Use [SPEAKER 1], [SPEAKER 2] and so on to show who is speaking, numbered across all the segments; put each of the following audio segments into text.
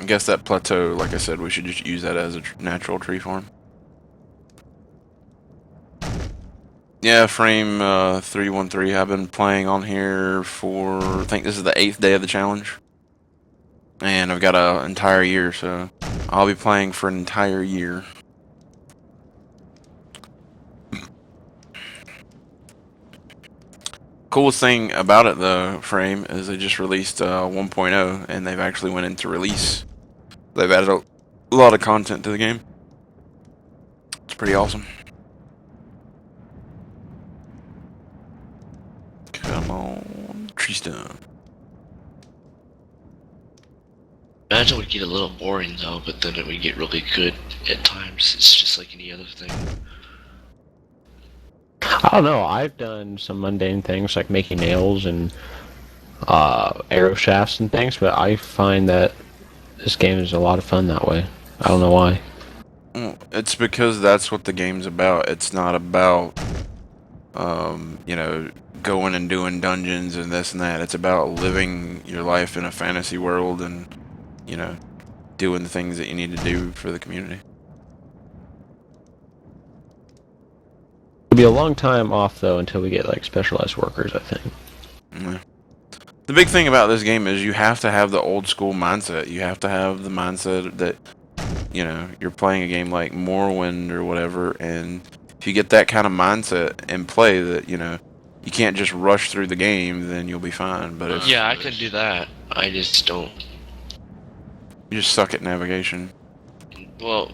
[SPEAKER 1] guess that plateau, like I said, we should just use that as a natural tree farm. Yeah, frame 313. I've been playing on here for, I think this is the 8th day of the challenge. And I've got an entire year, so I'll be playing for an entire year. Coolest thing about it, though, Frame, is they just released 1.0, and they've actually went into release. They've added a lot of content to the game. It's pretty awesome. Come on, tree stump.
[SPEAKER 2] Imagine we get a little boring though, but then it would get really good at times. It's just like any other thing.
[SPEAKER 3] I don't know. I've done some mundane things like making nails and arrow shafts and things, but I find that this game is a lot of fun that way. I don't know why.
[SPEAKER 1] It's because that's what the game's about. It's not about, you know, going and doing dungeons and this and that. It's about living your life in a fantasy world and, you know, doing the things that you need to do for the community.
[SPEAKER 3] It'll be a long time off though until we get like specialized workers, I think.
[SPEAKER 1] Yeah. The big thing about this game is you have to have the old school mindset. You have to have the mindset that, you know, you're playing a game like Morrowind or whatever, and if you get that kind of mindset and play that, you know, you can't just rush through the game, then you'll be fine. But if
[SPEAKER 2] Yeah, I can do that. I just don't.
[SPEAKER 1] you just suck at navigation.
[SPEAKER 2] Well,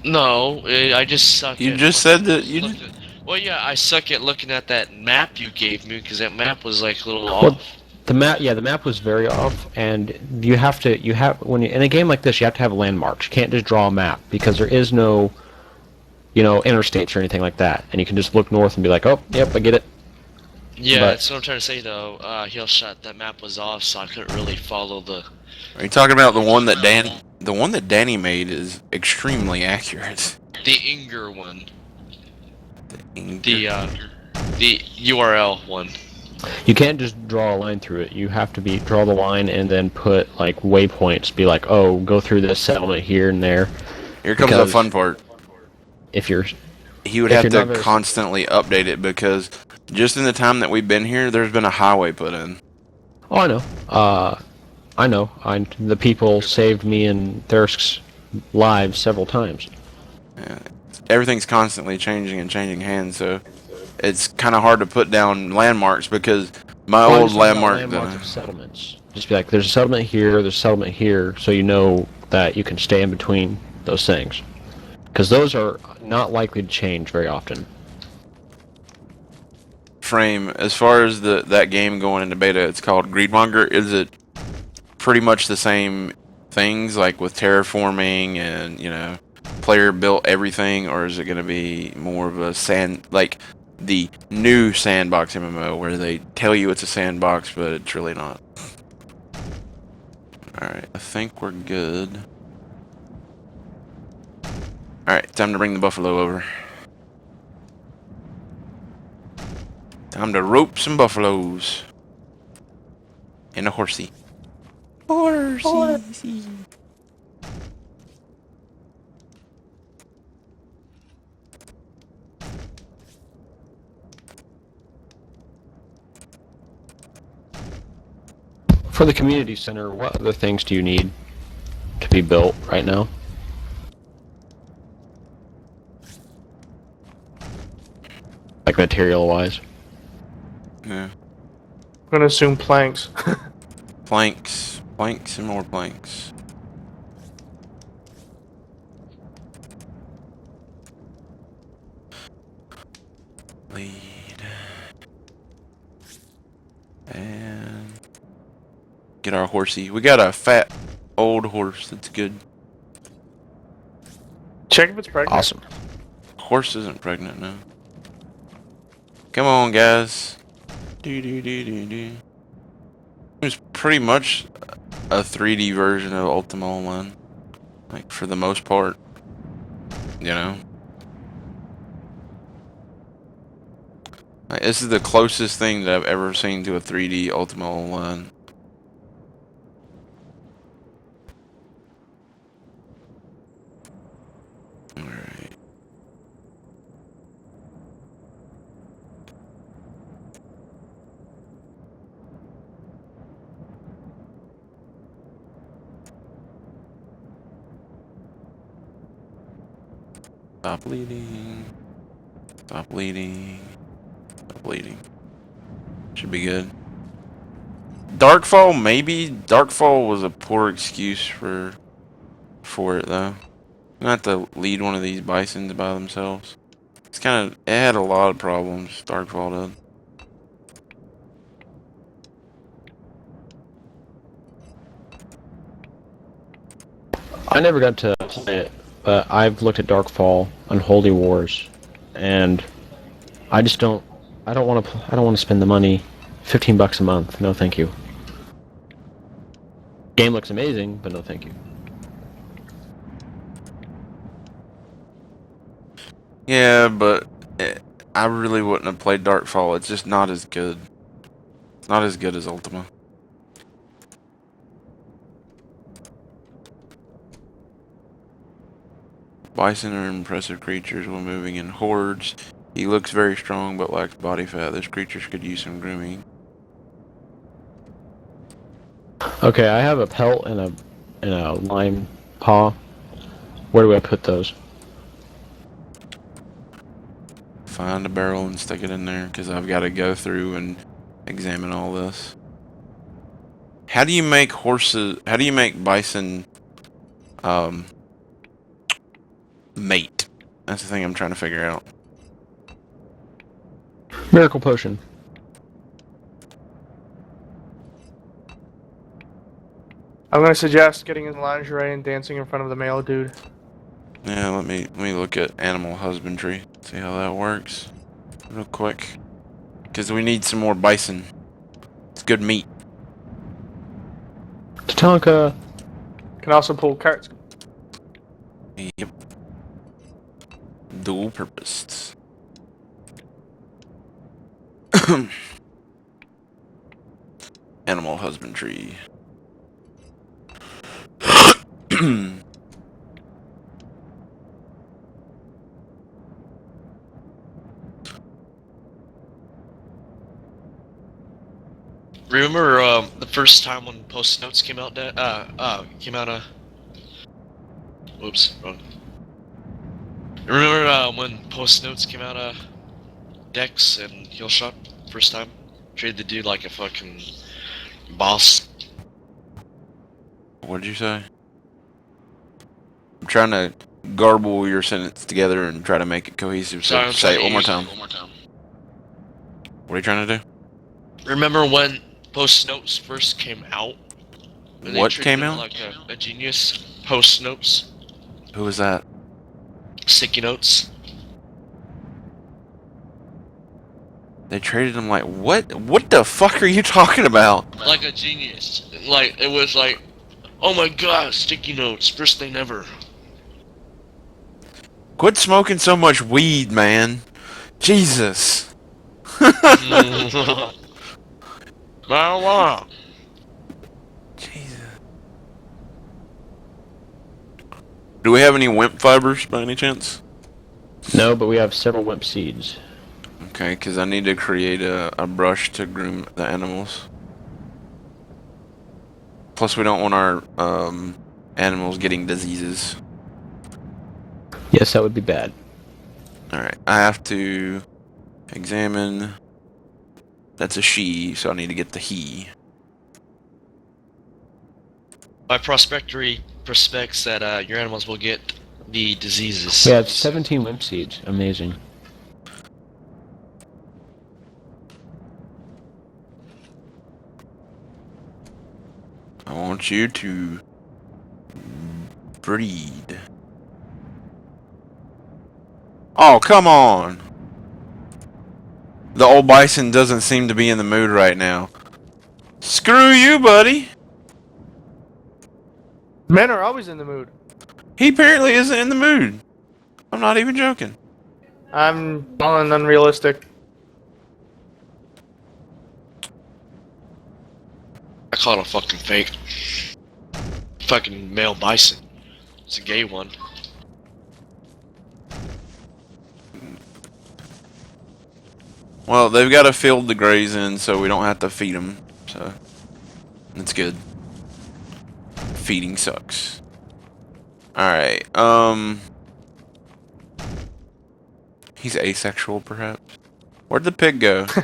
[SPEAKER 2] no, I just suck.
[SPEAKER 1] You
[SPEAKER 2] at
[SPEAKER 1] just said that you
[SPEAKER 2] looking
[SPEAKER 1] just...
[SPEAKER 2] Well, yeah, I suck at looking at that map you gave me because that map was like a little
[SPEAKER 3] Well,
[SPEAKER 2] off.
[SPEAKER 3] the map was very off, and you have when in a game like this, you have to have landmarks. You can't just draw a map because there is no, you know, interstates or anything like that, and you can just look north and be like, oh, yep, I get it.
[SPEAKER 2] Yeah,
[SPEAKER 3] But-
[SPEAKER 2] that's what I'm trying to say though. Heel shot. That map was off, so I couldn't really follow the.
[SPEAKER 1] Are you talking about the one that Danny made is extremely accurate.
[SPEAKER 2] The Inger one.
[SPEAKER 1] The
[SPEAKER 2] The URL one.
[SPEAKER 3] You can't just draw a line through it. You have to draw the line and then put like waypoints. Be like, oh, go through this settlement here and there.
[SPEAKER 1] Here comes the fun part.
[SPEAKER 3] If you're,
[SPEAKER 1] He would
[SPEAKER 3] if
[SPEAKER 1] have
[SPEAKER 3] you're
[SPEAKER 1] to
[SPEAKER 3] not
[SPEAKER 1] constantly update it because just in the time that we've been here, there's been a highway put in.
[SPEAKER 3] oh, I know. The people saved me and Thirsk's lives several times.
[SPEAKER 1] Yeah. Everything's constantly changing and changing hands, so it's kind of hard to put down landmarks because my
[SPEAKER 3] Well, I'm
[SPEAKER 1] old
[SPEAKER 3] just talking about
[SPEAKER 1] landmark.
[SPEAKER 3] landmarks of settlements. Just be like, there's a settlement here, there's a settlement here, so you know that you can stay in between those things. Because those are not likely to change very often.
[SPEAKER 1] Frame, as far as that game going into beta, it's called Greedmonger. Is it pretty much the same things, like with terraforming and, you know, player built everything, or is it going to be more of a like the new sandbox MMO where they tell you it's a sandbox, but it's really not? Alright, I think we're good. Alright, time to bring the buffalo over. Time to rope some buffaloes. And a horsey. Horsey.
[SPEAKER 3] For the community center, what other things do you need to be built right now? Like material-wise?
[SPEAKER 1] Yeah.
[SPEAKER 4] I'm gonna assume planks.
[SPEAKER 1] Planks. Planks and more planks. Lead. And get our horsey. We got a fat old horse that's good.
[SPEAKER 4] Check if it's pregnant.
[SPEAKER 3] Awesome.
[SPEAKER 1] Horse isn't pregnant now. Come on, guys. Do. It's pretty much a 3D version of Ultima Online, like for the most part. You know, like, this is the closest thing that I've ever seen to a 3D Ultima Online. Stop bleeding. Stop bleeding. Stop bleeding. Should be good. Darkfall, maybe. Darkfall was a poor excuse for it though. Not to lead one of these bisons by themselves. It's kind of, it had a lot of problems. Darkfall did.
[SPEAKER 3] I never got to play it, but I've looked at Darkfall, Unholy Wars, and I just don't. I don't want to. I don't want to spend the money. $15 a month. No, thank you. Game looks amazing, but no, thank you.
[SPEAKER 1] Yeah, but I really wouldn't have played Darkfall. It's just not as good. Not as good as Ultima. Bison are impressive creatures when moving in hordes. He looks very strong but lacks body fat. This creature could use some grooming.
[SPEAKER 3] Okay, I have a pelt and a lime paw. Where do I put those?
[SPEAKER 1] Find a barrel and stick it in there because I've got to go through and examine all this. How do you make horses? How do you make bison mate? That's the thing I'm trying to figure out.
[SPEAKER 3] Miracle potion.
[SPEAKER 4] I'm gonna suggest getting in lingerie and dancing in front of the male dude.
[SPEAKER 1] Yeah, let me look at animal husbandry. See how that works real quick. Because we need some more bison. It's good meat.
[SPEAKER 3] Tatanka.
[SPEAKER 4] Can also pull carts.
[SPEAKER 1] Yep. Dual purposed. Animal husbandry.
[SPEAKER 2] Remember the first time when Post Notes came out? Whoops, wrong. Remember when Post Notes came out? Dex and Healshot first time. Treated the dude like a fucking boss.
[SPEAKER 1] What did you say? I'm trying to garble your sentence together and try to make it cohesive. So
[SPEAKER 2] Sorry,
[SPEAKER 1] say it one more
[SPEAKER 2] trying
[SPEAKER 1] time.
[SPEAKER 2] to use it one more time.
[SPEAKER 1] What are you trying to do?
[SPEAKER 2] Remember when Post Notes first came out? When they
[SPEAKER 1] What
[SPEAKER 2] treated
[SPEAKER 1] came
[SPEAKER 2] him
[SPEAKER 1] out?
[SPEAKER 2] like a genius. Post Notes.
[SPEAKER 1] Who was that?
[SPEAKER 2] Sticky Notes.
[SPEAKER 1] They traded him like what? What the fuck are you talking about?
[SPEAKER 2] Like a genius. Like, it was like, oh my god, Sticky Notes, first thing ever.
[SPEAKER 1] Quit smoking so much weed, man. Jesus.
[SPEAKER 2] Marijuana.
[SPEAKER 1] Jesus. Do we have any wimp fibers by any chance?
[SPEAKER 3] No, but we have several wimp seeds.
[SPEAKER 1] Okay, because I need to create a brush to groom the animals. Plus, we don't want our animals getting diseases.
[SPEAKER 3] Yes, that would be bad.
[SPEAKER 1] Alright, I have to examine. That's a she, so I need to get the he.
[SPEAKER 2] My prospectory prospects that your animals will get the diseases.
[SPEAKER 3] We have 17 wimp seeds. Amazing.
[SPEAKER 1] I want you to breed. Oh, come on! The old bison doesn't seem to be in the mood right now. Screw you, buddy!
[SPEAKER 4] Men are always in the mood.
[SPEAKER 1] He apparently isn't in the mood. I'm not even joking.
[SPEAKER 4] I'm calling unrealistic.
[SPEAKER 2] I call it a fucking fake. Fucking male bison. It's a gay one.
[SPEAKER 1] Well, they've got a field to graze in, so we don't have to feed them. So, that's good. Feeding sucks. Alright, He's asexual, perhaps. Where'd the pig go? I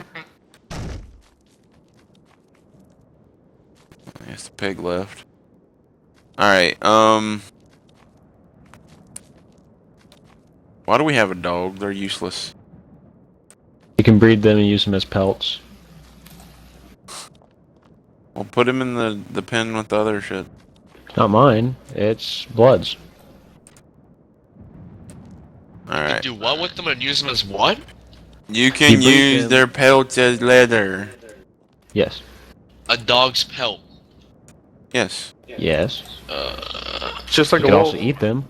[SPEAKER 1] guess the pig left. Alright, why do we have a dog? They're useless.
[SPEAKER 3] You can breed them and use them as pelts.
[SPEAKER 1] Well, put him in the pen with the other shit.
[SPEAKER 3] Not mine. It's Blood's.
[SPEAKER 1] Alright.
[SPEAKER 2] Do what with them and use them as what?
[SPEAKER 1] You can
[SPEAKER 3] You breed
[SPEAKER 1] use
[SPEAKER 3] them.
[SPEAKER 1] their pelts as leather.
[SPEAKER 3] Yes.
[SPEAKER 2] A dog's pelt.
[SPEAKER 1] Yes.
[SPEAKER 3] Yes.
[SPEAKER 4] Just like
[SPEAKER 3] You
[SPEAKER 4] a
[SPEAKER 3] can
[SPEAKER 4] wolf.
[SPEAKER 3] also eat them.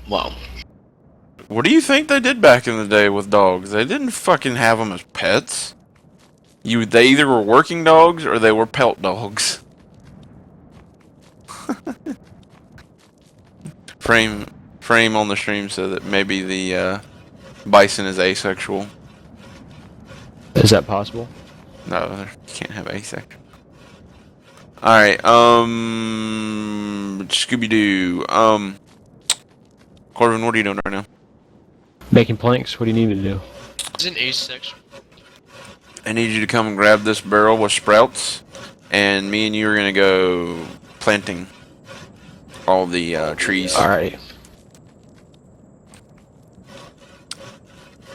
[SPEAKER 2] Wow.
[SPEAKER 1] What do you think they did back in the day with dogs? They didn't fucking have them as pets. They either were working dogs or they were pelt dogs. Frame on the stream said that maybe the bison is asexual.
[SPEAKER 3] Is that possible?
[SPEAKER 1] No, you can't have asexual. Alright, Scooby-Doo. Corbin, what are you doing right now?
[SPEAKER 3] Making planks. What do you need me to do?
[SPEAKER 2] Isn't asexual?
[SPEAKER 1] I need you to come and grab this barrel with sprouts, and me and you are gonna go planting all the trees.
[SPEAKER 3] Alright.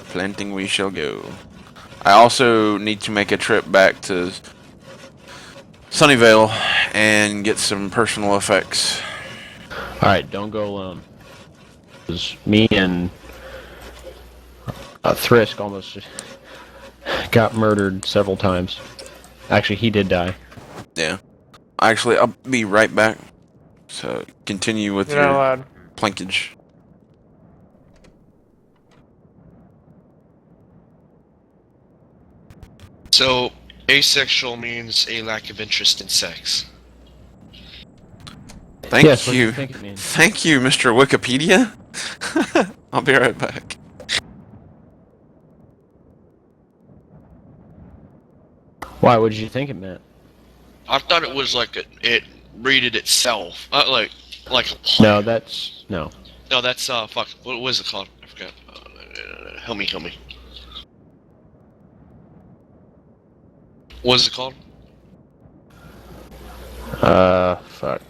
[SPEAKER 1] Planting we shall go. I also need to make a trip back to Sunnyvale and get some personal effects.
[SPEAKER 3] Alright, don't go alone. 'Cause me and Thrisk almost got murdered several times. Actually, he did die.
[SPEAKER 1] Yeah. Actually, I'll be right back. So continue with
[SPEAKER 4] You're not
[SPEAKER 1] your
[SPEAKER 4] allowed.
[SPEAKER 1] plankage.
[SPEAKER 2] So, asexual means a lack of interest in sex.
[SPEAKER 1] Thank
[SPEAKER 3] Yes, what do
[SPEAKER 1] you.
[SPEAKER 3] you think it means?
[SPEAKER 1] Thank you, Mr. Wikipedia. I'll be right back.
[SPEAKER 3] Why? What did you think it meant?
[SPEAKER 2] I thought it was like it readed itself. Like a plant.
[SPEAKER 3] No, that's... No.
[SPEAKER 2] No, that's fuck. What was it called? I forgot. Help me. What is it called?
[SPEAKER 3] Fuck.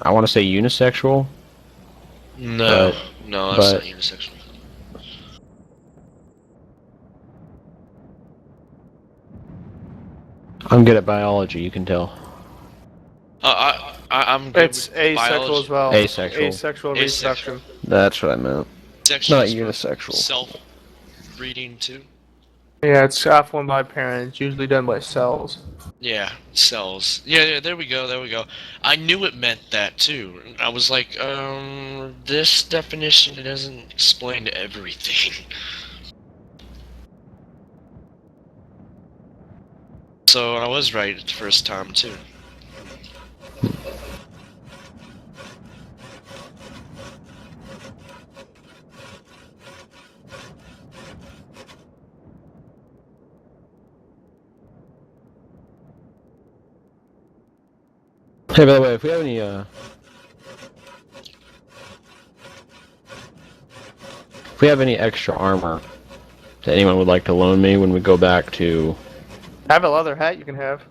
[SPEAKER 3] I want to say unisexual.
[SPEAKER 2] No, no, that's
[SPEAKER 3] but-
[SPEAKER 2] not unisexual.
[SPEAKER 3] I'm good at biology, you can tell.
[SPEAKER 2] I'm good
[SPEAKER 4] It's
[SPEAKER 2] with
[SPEAKER 4] asexual
[SPEAKER 2] biology.
[SPEAKER 4] as well.
[SPEAKER 3] Asexual.
[SPEAKER 4] Asexual reproduction.
[SPEAKER 3] That's what I meant.
[SPEAKER 2] Sexual
[SPEAKER 3] Not
[SPEAKER 2] is for
[SPEAKER 3] unisexual.
[SPEAKER 2] Self-breeding too.
[SPEAKER 4] Yeah, it's half one by parents, usually done by cells.
[SPEAKER 2] Yeah, cells. Yeah, there we go. I knew it meant that too. I was like, this definition doesn't explain everything. So I was right the first time too.
[SPEAKER 3] Hey, by the way, if we have any extra armor that anyone would like to loan me when we go back to...
[SPEAKER 4] I have a leather hat you can have.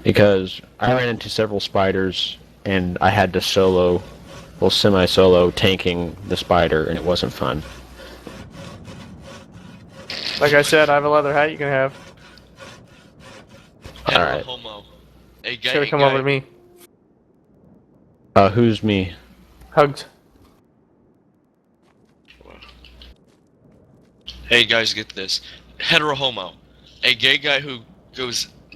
[SPEAKER 3] Because I ran into several spiders, and I had to semi-solo tanking the spider, and it wasn't fun.
[SPEAKER 4] Like I said, I have a leather hat you can have.
[SPEAKER 3] Alright.
[SPEAKER 2] Homo. A
[SPEAKER 4] Just gotta come over to me.
[SPEAKER 3] Who's me?
[SPEAKER 4] Hugged.
[SPEAKER 2] Hey guys, get this. Hetero homo. A gay guy who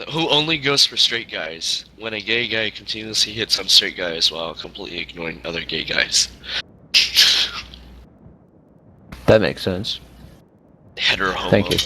[SPEAKER 2] only goes for straight guys, when a gay guy continuously hits on straight guys while completely ignoring other gay guys.
[SPEAKER 3] That makes sense.
[SPEAKER 2] Hetero homo.
[SPEAKER 3] Thank you.